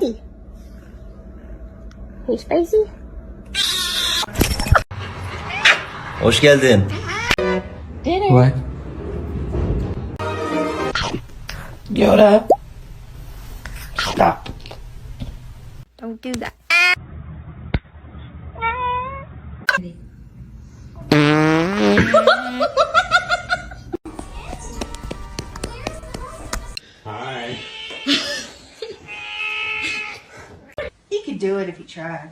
Gabby. Hey Spicy. Hoş geldin. Dinner. What? Yoda. Stop. Don't do that. Hi. He could do it if he tried.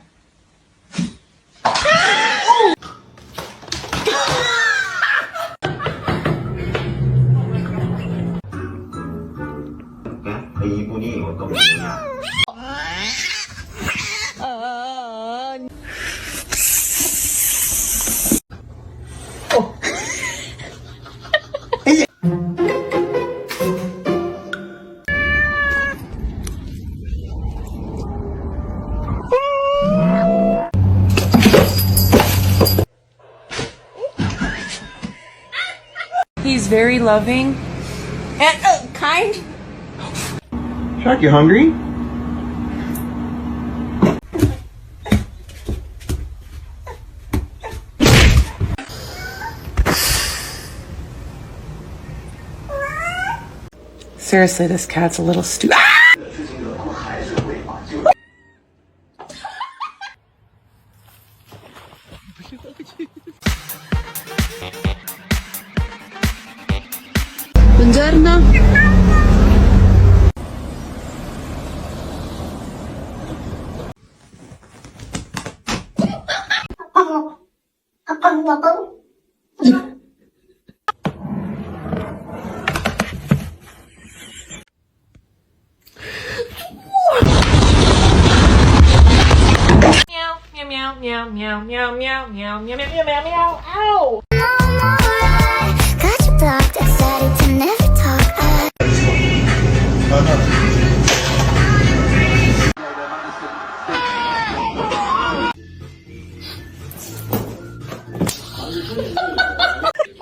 이분이 어떤 분이냐? He's very loving And kind. Shark, you hungry? Seriously, this cat's a little stupid. Buongiorno. Meow, meow, meow, meow, meow, meow, meow, meow, meow, meow, meow, ow! Got you blocked, excited to never talk.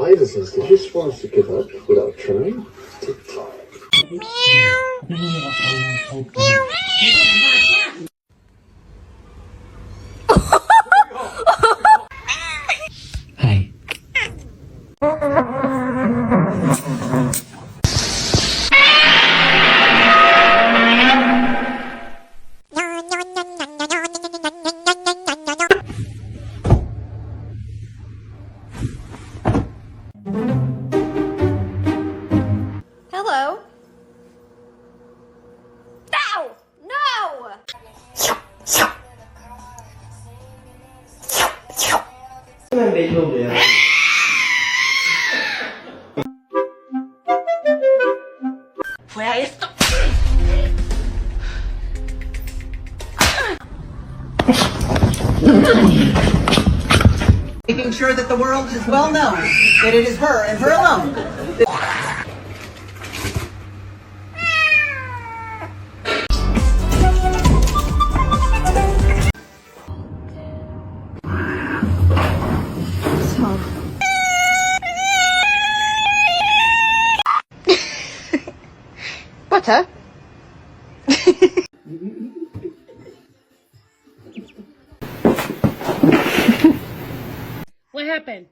Iverson, did you want to give up without trying? Hey. Hello. Ow! No! Hemen belli oldu ya. Where is the... Making sure that the world is well known that it is her and her alone. Butter. What happened?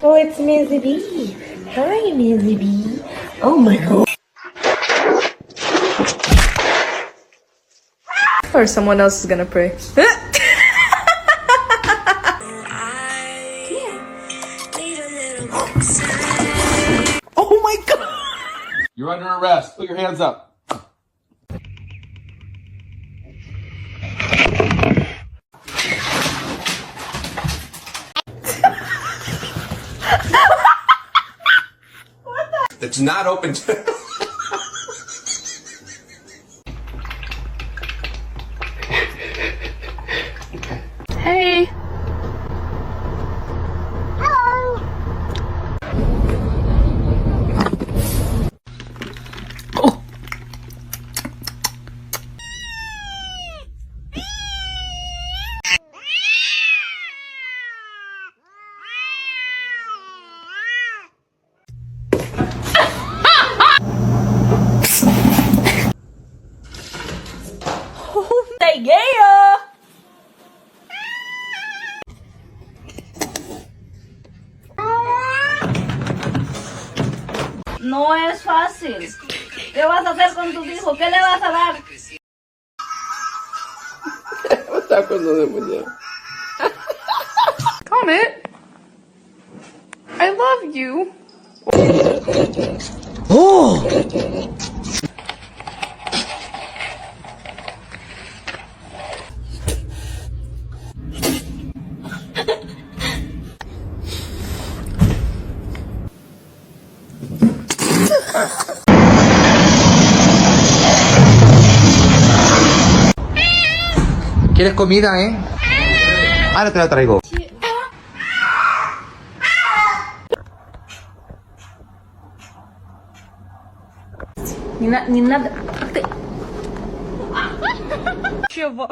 Oh, it's Mizzy B. Hi, Mizzy B. Oh my god. Or someone else is gonna pray. Oh my god! You're under arrest. Put your hands up. It's not open to... Hey. Hello. Oh. Yeah. No es fácil. ¿Qué vas a hacer con tu hijo? ¿Qué le vas a dar? Comment. I love you. ¿Quieres comida, eh? Ahora te la traigo. Ni nada. Чего?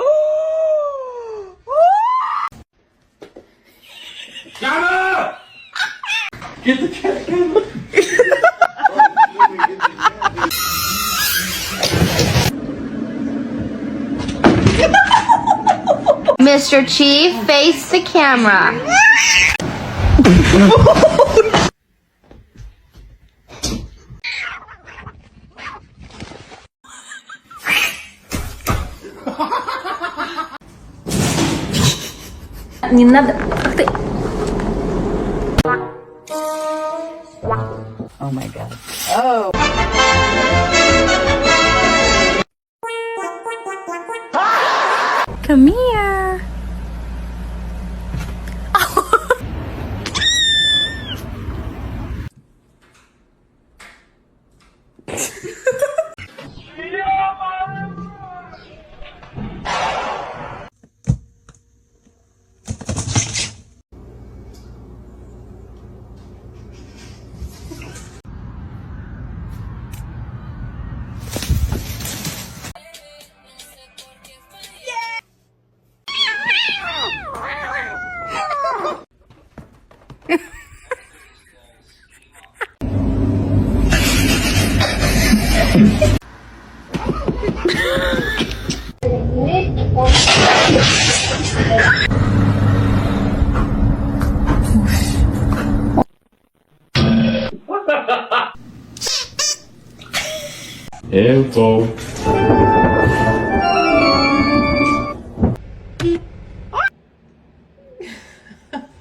Mr. Chief, face the camera. Ni nada. Oh my God. Oh. Come here. Info.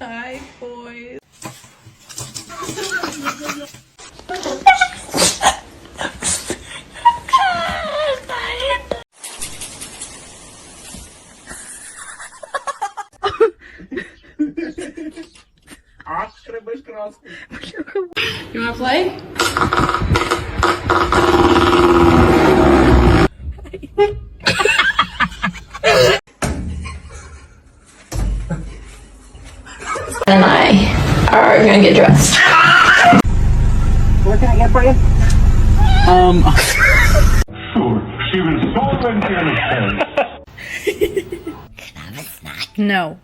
Hi, boys. You wanna play? And I are gonna get dressed. What can I get for you? She was so innocent. No.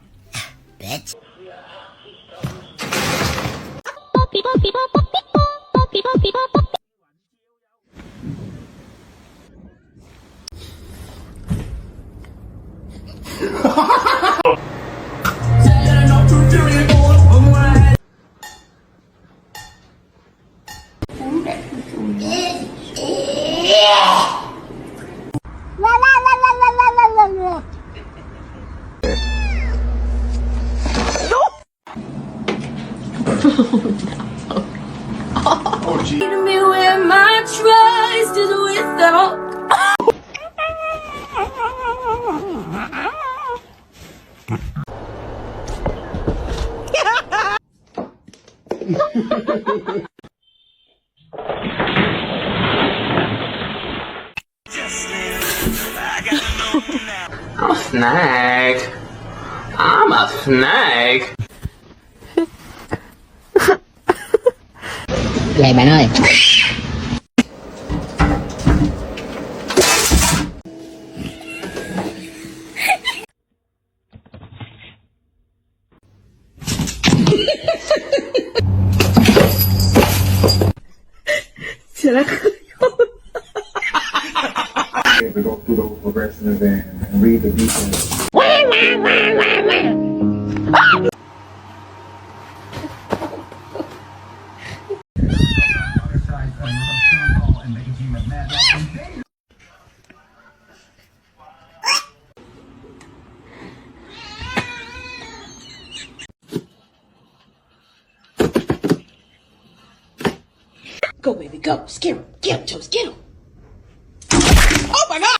Me where my trust is without. Oh, snack. I'm a snake. Vậy bạn ơi. To go through those progressions and read the details. Go, baby, go. Scare him. Get him, Toast. Get him. Oh, my God.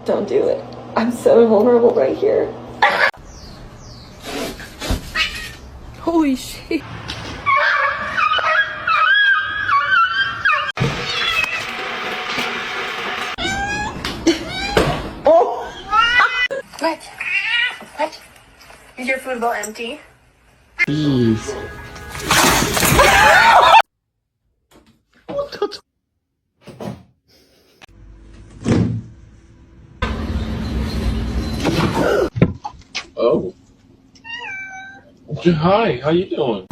Don't do it. I'm so vulnerable right here. Holy shit. Oh! What? Is your food bowl empty? Jeez. Oh. Hi, how you doing?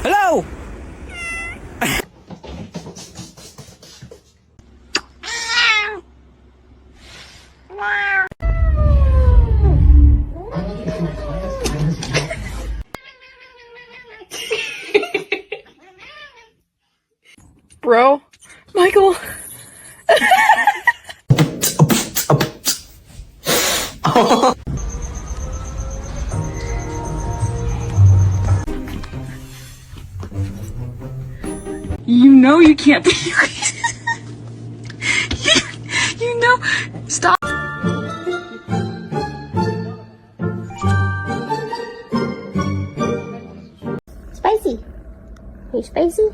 Hello! Bro, Michael. You know you can't be. you know. Stop. Spicy. Hey, Spicy.